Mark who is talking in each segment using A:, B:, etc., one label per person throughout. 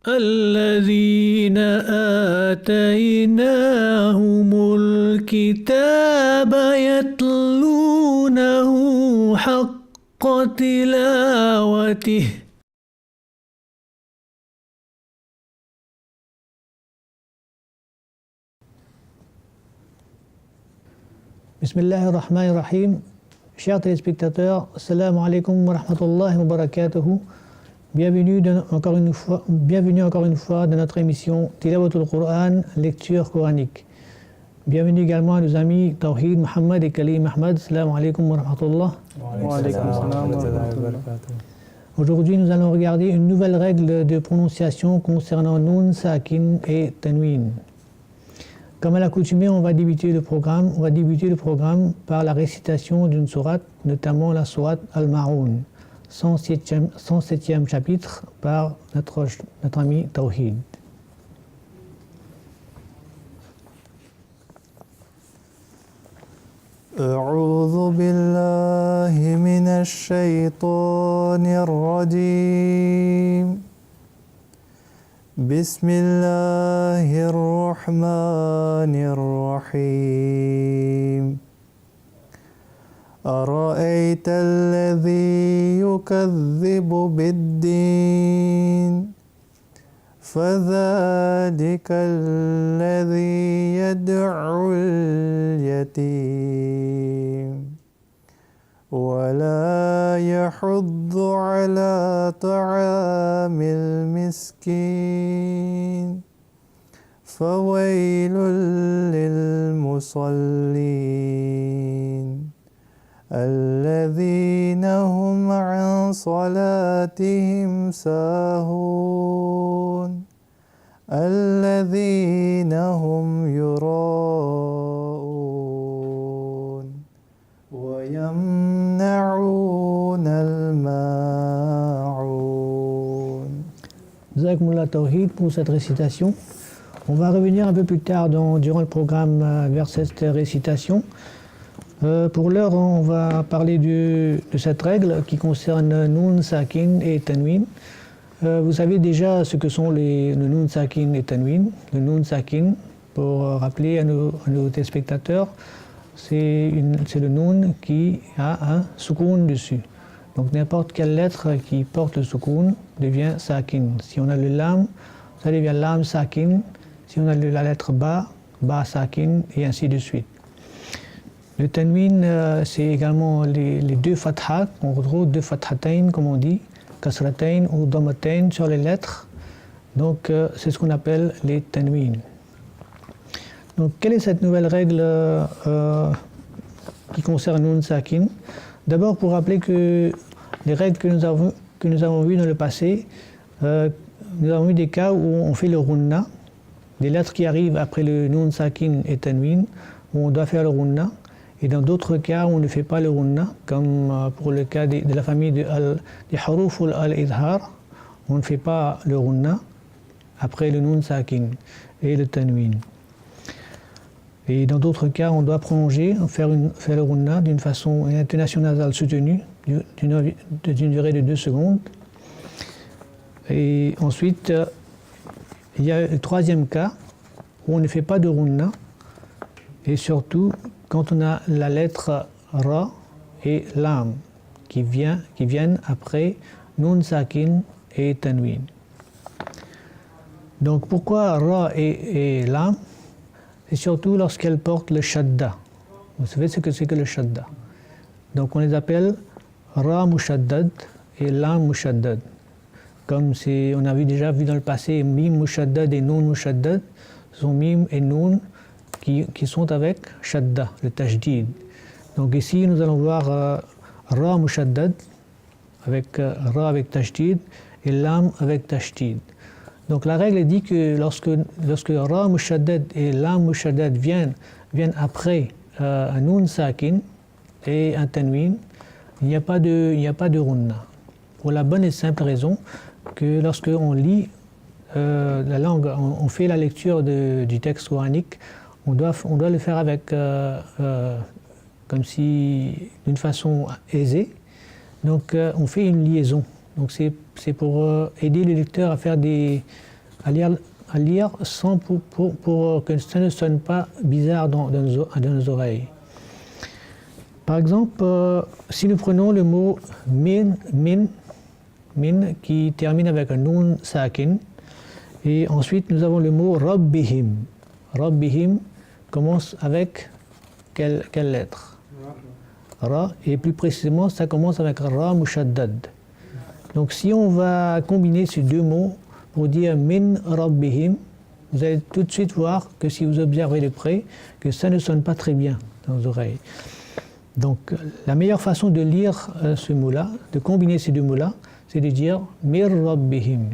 A: الذين آتيناهم الكتاب يتلونه حق تلاوته
B: Bismillahirrahmanirrahim. Chers téléspectateurs, Assalamu alaikum wa rahmatullahi wa barakatuhu. Bienvenue encore une fois dans notre émission Tilawatul Qur'an, lecture coranique. Bienvenue également à nos amis Tawhid, Mohammed et Khalil Ahmad. Assalamu alaikum wa rahmatullah.
C: Wa alaykum salam wa rahmatullah.
B: Aujourd'hui, nous allons regarder une nouvelle règle de prononciation concernant Nun, Sakin et Tanwin. Comme à l'accoutumée, on va débuter le programme par la récitation d'une sourate, notamment la sourate Al-Ma'oun, 107e chapitre par notre ami Tawhid.
C: أعوذ بالله من الشيطان الرجيم بسم الله الرحمن الرحيم أرأيت الذي يكذب بالدين فذلك الذي يدعو اليتيم ولا يحض على طعام المسكين فويل للمصلين الذين هم عن صلاتهم ساهون الذين هم يراءون ويمنعون الماعون.
B: Jazakumullah Tawhid pour cette récitation. On va revenir un peu plus tard durant le programme vers cette récitation. Pour l'heure, on va parler de cette règle qui concerne Nun, Sakin et Tanwin. Vous savez déjà ce que sont le Nun, Sakin et Tanwin. Le Nun, Sakin, pour rappeler à nos téléspectateurs, c'est le Nun qui a un soukoun dessus. Donc n'importe quelle lettre qui porte le soukoun devient Sakin. Si on a le Lam, ça devient Lam Sakin. Si on a la lettre Ba, Ba Sakin, et ainsi de suite. Le Tanwin, c'est également les deux fathas, on retrouve deux fathatayn, comme on dit, kasratayn ou damatayn sur les lettres. Donc c'est ce qu'on appelle les Tanwin. Donc quelle est cette nouvelle règle qui concerne Nun Sakin? D'abord pour rappeler que les règles que nous avons vues dans le passé, nous avons eu des cas où on fait le runna, des lettres qui arrivent après le Nun Sakin et Tanwin, où on doit faire le runna. Et dans d'autres cas, on ne fait pas le runna, comme pour le cas de la famille des haruf al-idhar, on ne fait pas le runna après le nun sakin et le tanwin. Et dans d'autres cas, on doit prolonger, faire le runna d'une façon, une intonation nasale soutenue d'une durée de 2 secondes. Et ensuite, il y a le troisième cas où on ne fait pas de runna, et surtout quand on a la lettre Ra et Lam qui viennent après Nun Sakin et Tanwin. Donc pourquoi Ra et Lam? Et surtout lorsqu'elles portent le Shadda. Vous savez ce que c'est que le Shadda. Donc on les appelle Ra Mushaddad et Lam Mushaddad. Comme on a déjà vu dans le passé, Mim Mushaddad et Nun Mushaddad, sont Mim et Nun qui sont avec Shadda, le Tajdid. Donc ici, nous allons voir Ra Mushaddad, Ra avec Tajdid, et Lam avec Tajdid. Donc la règle dit que lorsque Ra Mushaddad et Lam Mushaddad viennent après un Nun Sakin et un Tanwin, il n'y a pas de runna. Pour la bonne et simple raison que lorsque on lit la langue, on fait la lecture du texte coranique, on doit le faire avec, comme si, d'une façon aisée. Donc on fait une liaison. Donc c'est pour aider les lecteurs à faire des à lire sans pour que ça ne sonne pas bizarre dans nos oreilles. Par exemple, si nous prenons le mot min qui termine avec un nun sakin, et ensuite nous avons le mot rabbihim. Rabbihim commence avec quelle lettre? Ra, et plus précisément ça commence avec ra mushaddad. Donc si on va combiner ces deux mots pour dire min rabbihim, vous allez tout de suite voir que si vous observez de près, que ça ne sonne pas très bien dans vos oreilles. Donc la meilleure façon de lire ce mot-là, de combiner ces deux mots-là, c'est de dire mir rabbihim.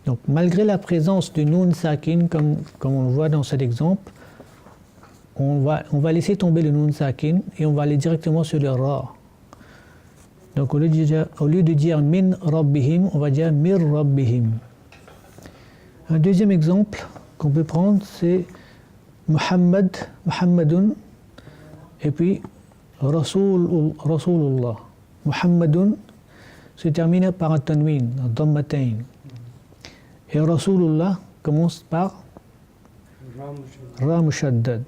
B: Donc malgré la présence de nun sakin, comme on le voit dans cet exemple, on va laisser tomber le nun sakin et on va aller directement sur le ra. Donc au lieu de dire min rabbihim, on va dire mir rabbihim. Un deuxième exemple qu'on peut prendre, c'est Muhammadun, et puis Rasulullah. Muhammadun se termine par un tanwin, un dammatain. Et Rasulullah commence par Ra mushaddad.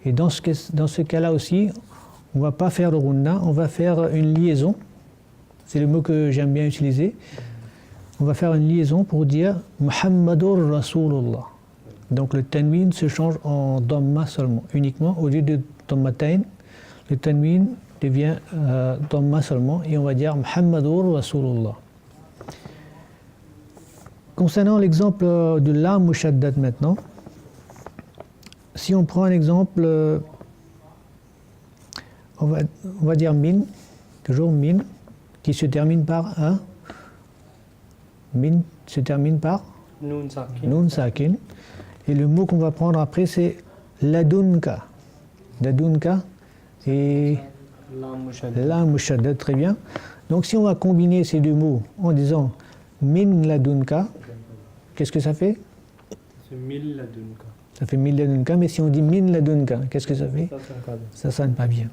B: Et dans ce cas-là aussi, on ne va pas faire le ghunna, on va faire une liaison. C'est le mot que j'aime bien utiliser. On va faire une liaison pour dire Muhammadur Rasulullah. Donc le tanwin se change en damma seulement, uniquement. Au lieu de dammatain, le tanwin devient damma seulement et on va dire Muhammadur Rasulullah. Concernant l'exemple de lam mushaddad maintenant, si on prend un exemple, on va dire min, toujours min, qui se termine par un. Min se termine par nun sakin. Et le mot qu'on va prendre après, c'est ladunka. Ladunka et lam mushaddad, très bien. Donc si on va combiner ces deux mots en disant min ladunka, qu'est-ce que ça fait?
D: C'est mil ladunka.
B: Ça fait mil ladunka, mais si on dit min ladunka, qu'est-ce que ça fait? Ça sonne pas bien.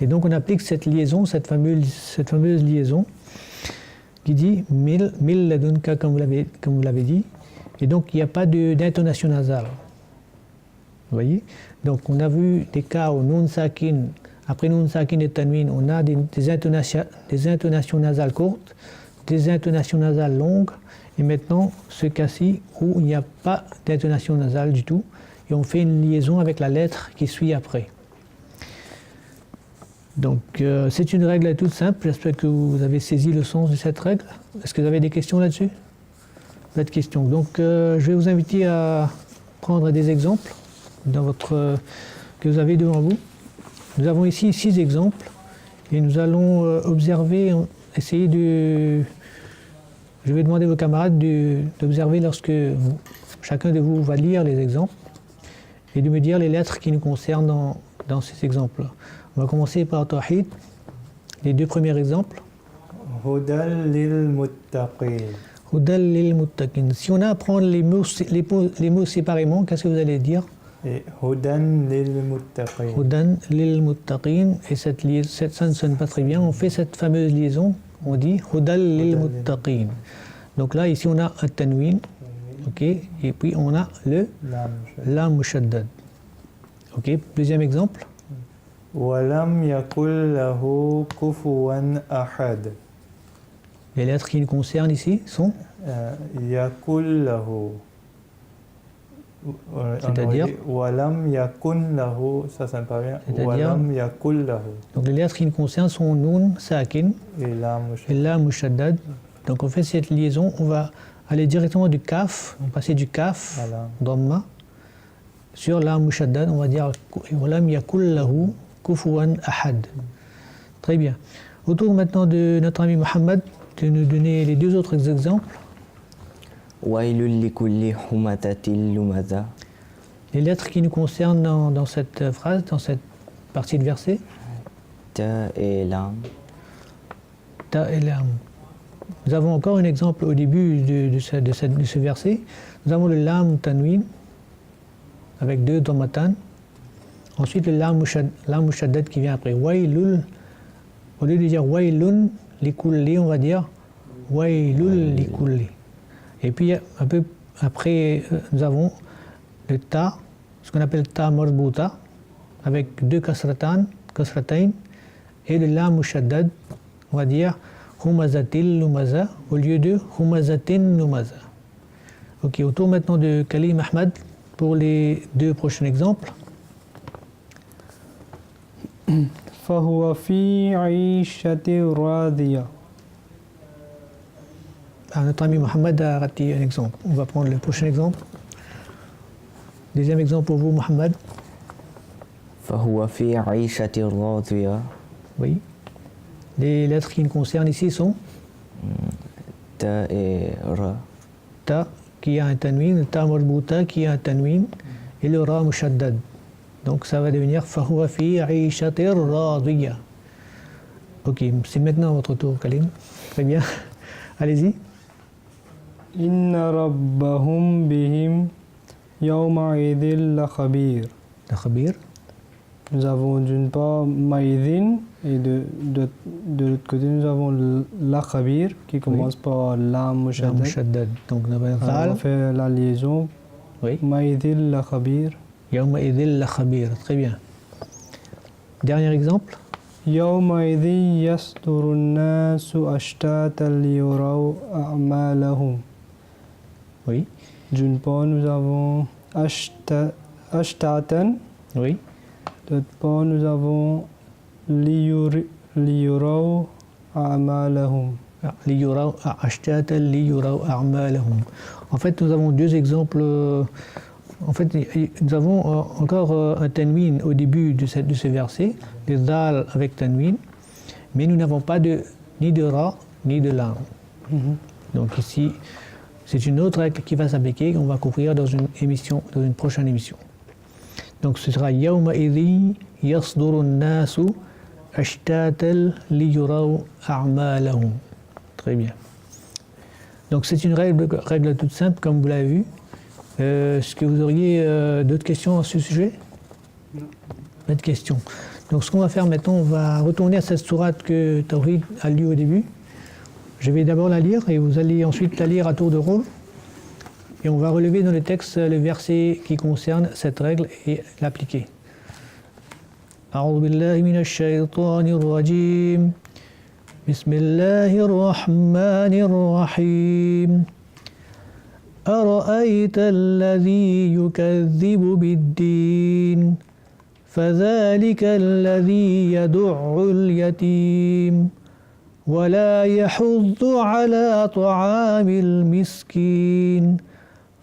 B: Et donc on applique cette liaison, cette fameuse liaison qui dit mil ladunka, comme vous l'avez dit, et donc il n'y a pas d'intonation nasale. Vous voyez? Donc on a vu des cas où nun sakin, après nun sakin et tanwin, on a des intonations nasales courtes, des intonations nasales longues, et maintenant ce cas-ci où il n'y a pas d'intonation nasale du tout, et on fait une liaison avec la lettre qui suit après. Donc c'est une règle toute simple, j'espère que vous avez saisi le sens de cette règle. Est-ce que vous avez des questions là-dessus? Pas de questions. Donc je vais vous inviter à prendre des exemples que vous avez devant vous. Nous avons ici 6 exemples et nous allons observer, essayer de... Je vais demander à vos camarades d'observer lorsque chacun de vous va lire les exemples et de me dire les lettres qui nous concernent dans ces exemples. On va commencer par Tawhid, les 2 premiers exemples.
C: Hudal lil muttaqin.
B: Hudal lil muttaqin. Si on a à prendre les mots séparément, qu'est-ce que vous allez dire?
C: Et Hudan lil muttaqin.
B: Hudan lil muttaqin. Et ça ne sonne pas très bien. On fait cette fameuse liaison. On dit Hudal lil muttaqin. Donc là, ici, on a un tanwin. Ok. Et puis, on a le lam mushaddad. Ok. Deuxième exemple.
C: Walam yakul lahu kufuwan ahad.
B: Les lettres qui nous concernent ici sont
C: Yakul lahu.
B: C'est-à-dire
C: Walam yakun lahu, ça sonne pas bien. Walam yakul lahu.
B: Donc les lettres qui nous concernent sont nun, sakin et lam mushaddad. Donc on fait cette liaison, on va aller directement du kaf, on va passer du kaf, dhamma, sur lam mushaddad, on va dire Walam yakul lahu kufuwan ahad. Très bien. Autour maintenant de notre ami Mohammed de nous donner les 2 autres exemples.
E: Wailul likulli humatatil lumaza.
B: Les lettres qui nous concernent dans cette phrase, dans cette partie de verset.
E: Ta et lam.
B: Ta et lam. Nous avons encore un exemple au début de ce verset. Nous avons le lam tanwin avec 2 dhammatan. Ensuite le lam mushaddad qui vient après. Wailul. Au lieu de dire wailun likulli, on va dire wailul likulli. Et puis un après, nous avons le ta, ce qu'on appelle ta marbouta, avec deux kasratain, et le lam mushaddad, on va dire humazatil lumaza au lieu de humazatin lumaza. Ok, autour maintenant de Kalim Ahmad pour les deux prochains exemples.
D: فهو في عيشة راضية.
B: Notre ami Mohamed a raté un exemple. On va prendre le prochain exemple. Deuxième exemple pour vous, Mohamed.
E: فهو في عيشة راضية.
B: Oui. Les lettres qui nous concernent ici sont
E: تا et ra.
B: ta qui a un tanwin, ta marbouta qui a un tanwin et le ra mushaddad. Donc ça va devenir فهو في عيشة راضية. Ok, c'est maintenant votre tour, Kalim. Très bien. Allez-y.
D: إن ربهم بهم يومئذ لخبير.
B: Le khabir.
D: Nous avons d'une part Maïdin et de l'autre côté nous avons la Khabir qui commence par la
B: La
D: Mushaddad.
B: mushaddad. Donc on
D: On
B: va
D: fait la liaison.
B: Oui.
D: Maïdin la Khabir.
B: يومئذ لخبير. Très bien. Dernier exemple.
D: يومئذ يصدر الناس أشتاتا ليروا أعمالهم.
B: Oui.
D: D'une part nous avons Ashtatan.
B: Oui.
D: D'autre part nous avons ليروا أعمالهم.
B: ليروا أشتاتا ليروا أعمالهم. En fait, nous avons deux exemples. En fait, nous avons encore un tanwin au début de ce verset, les dal avec tanwin, mais nous n'avons pas ni de ra ni de lam. Donc ici, c'est une autre règle qui va s'appliquer, qu'on va couvrir dans une prochaine émission. Donc ce sera يومئذ يصدر الناس أشتاتا ليروا أعمالهم. Très bien. Donc c'est une règle toute simple, comme vous l'avez vu. Est-ce que vous auriez d'autres questions à ce sujet? Non. Pas de questions. Donc ce qu'on va faire maintenant, on va retourner à cette sourate que Tawhid a lue au début. Je vais d'abord la lire et vous allez ensuite la lire à tour de rôle. Et on va relever dans le texte le verset qui concerne cette règle et l'appliquer. أعوذ بالله من الشيطان الرجيم. بسم الله الرحمن الرحيم. أرأيت الذي يكذب بالدين فذلك الذي يدع اليتيم ولا يحض على طعام المسكين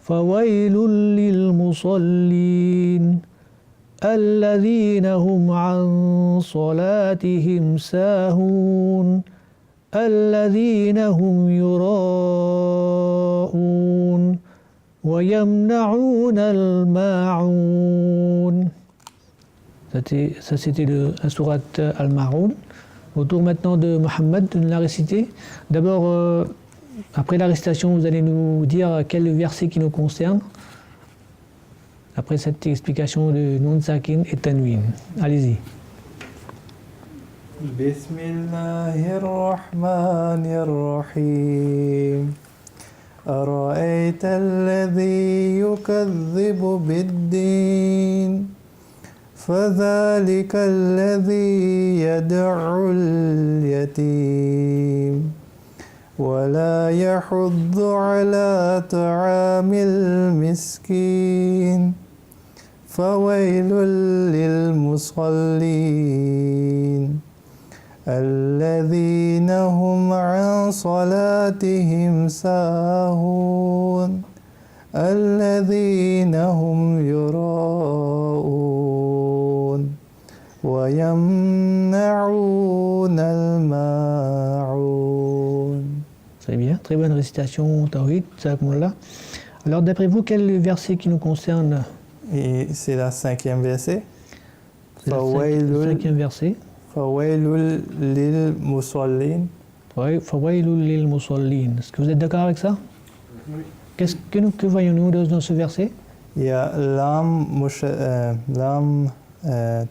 B: فويل للمصلين الذين هم عن صلاتهم ساهون الذين هم يراءون ويمنعون الماعون. Ça c'était la sourate Al-Ma'oun. Au tour maintenant de Mohammed de la réciter. D'abord, après la récitation, vous allez nous dire quel verset qui nous concerne. Après cette explication de Nun Sakin et Tanwin. Allez-y.
C: بسم الله الرحمن الرحيم أرأيت الذي يكذب بالدين فذلك الذي يدع اليتيم ولا يحض على طعام المسكين فويل للمصلين الذين هم عن صلاتهم ساهون الذين هم يراءون ويمنعون الماعون.
B: Très bien, très bonne récitation, Tawhid, Jazakumullah. Alors d'après vous, quel verset qui nous concerne?
C: Et c'est la 5e verset.
B: C'est le 5e verset.
C: فويل للمصلين.
B: Oui, فويل للمصلين. Est-ce que vous êtes d'accord avec ça? Oui. Que voyons-nous dans ce verset?
C: Il y a lam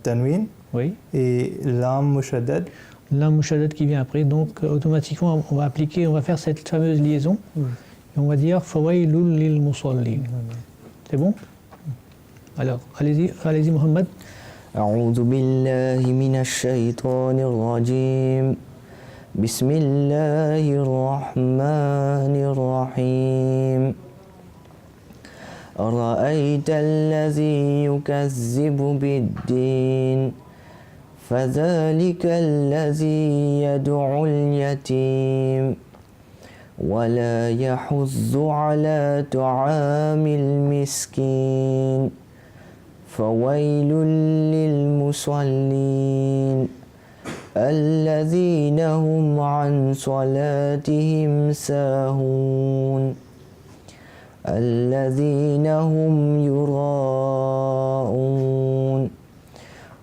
C: tanwin
B: oui.
C: et lam mushaddad.
B: Lam mushaddad qui vient après, donc automatiquement on va faire cette fameuse liaison. Et Et on va dire fawailul lil musallin. C'est bon? Alors, allez-y Mohammed.
E: أعوذ بالله من الشيطان الرجيم بسم الله الرحمن الرحيم أرأيت الذي يكذب بالدين فذلك الذي يدعو اليتيم ولا يحض على طعام المسكين فويل للمصلين الذين هم عن صلاتهم ساهون الذين هم يراءون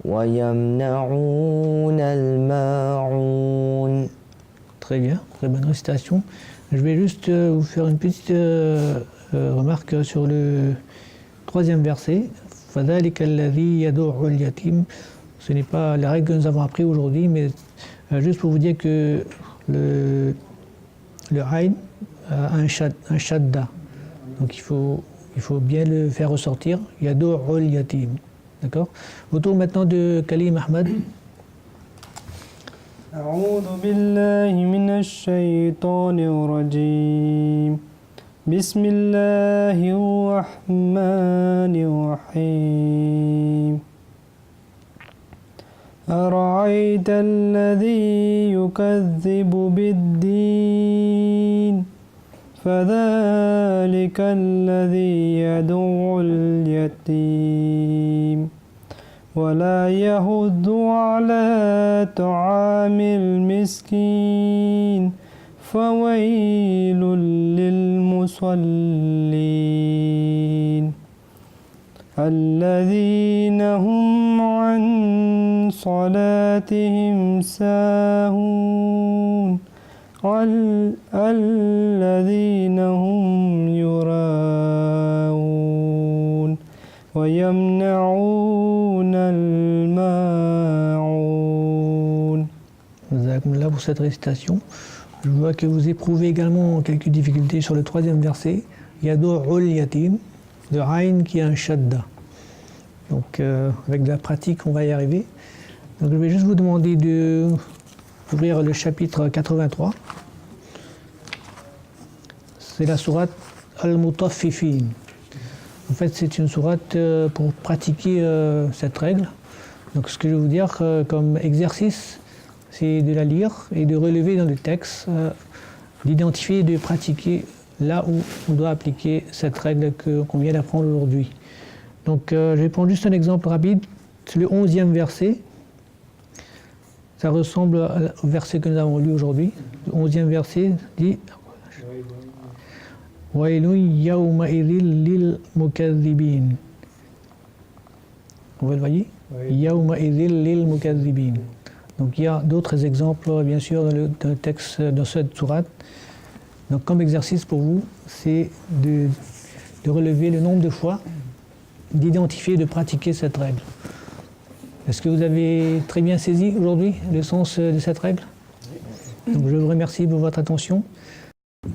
E: ويمنعون الماعون.
B: Très bien, très bonne récitation. Je vais juste vous faire une petite remarque sur le troisième verset. فَذَلِكَ الَّذِي يَدُعُّ الْيَتِيمَ. Ce n'est pas la règle que nous avons appris aujourd'hui, mais juste pour vous dire que le ayn a un shadda. Donc il faut bien le faire ressortir. يَدُعُّ الْيَتِيمَ. D'accord? Autour maintenant de Kalim Ahmed.
D: أعوذ بالله من الشيطان الرجيم بسم الله الرحمن الرحيم أرأيت الذي يكذب بالدين فذلك الذي يدعو اليتيم ولا يحض على طعام المسكين فويل للمصلين الذين هم عن صلاتهم ساهون الذين هم يراءون ويمنعون الماعون.
B: Là pour cette récitation. Je vois que vous éprouvez également quelques difficultés sur le troisième verset. Yadu'ul yatim, de Ayn qui est un shadda. Donc avec de la pratique, on va y arriver. Donc je vais juste vous demander d'ouvrir le chapitre 83. C'est la sourate Al-Mutaffifin. En fait, c'est une sourate pour pratiquer cette règle. Donc ce que je vais vous dire comme exercice, c'est de la lire et de relever dans le texte, d'identifier et de pratiquer là où on doit appliquer cette règle qu'on vient d'apprendre aujourd'hui. Donc je vais prendre juste un exemple rapide. C'est le 11e verset. Ça ressemble au verset que nous avons lu aujourd'hui. Le 11e verset dit « Wailun yawma'idhil lil mukaththibin » Vous le voyez ? « Yawma'idhil lil mukaththibin » Donc il y a d'autres exemples, bien sûr, dans le texte, dans cette sourate. Donc comme exercice pour vous, c'est de relever le nombre de fois, d'identifier, de pratiquer cette règle. Est-ce que vous avez très bien saisi aujourd'hui le sens de cette règle? Donc je vous remercie pour votre attention.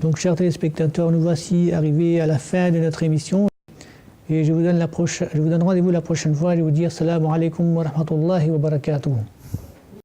B: Donc chers téléspectateurs, nous voici arrivés à la fin de notre émission. Et je vous donne rendez-vous la prochaine fois. Je vais vous dire Assalamu alaikum wa rahmatullahi wa barakatuh.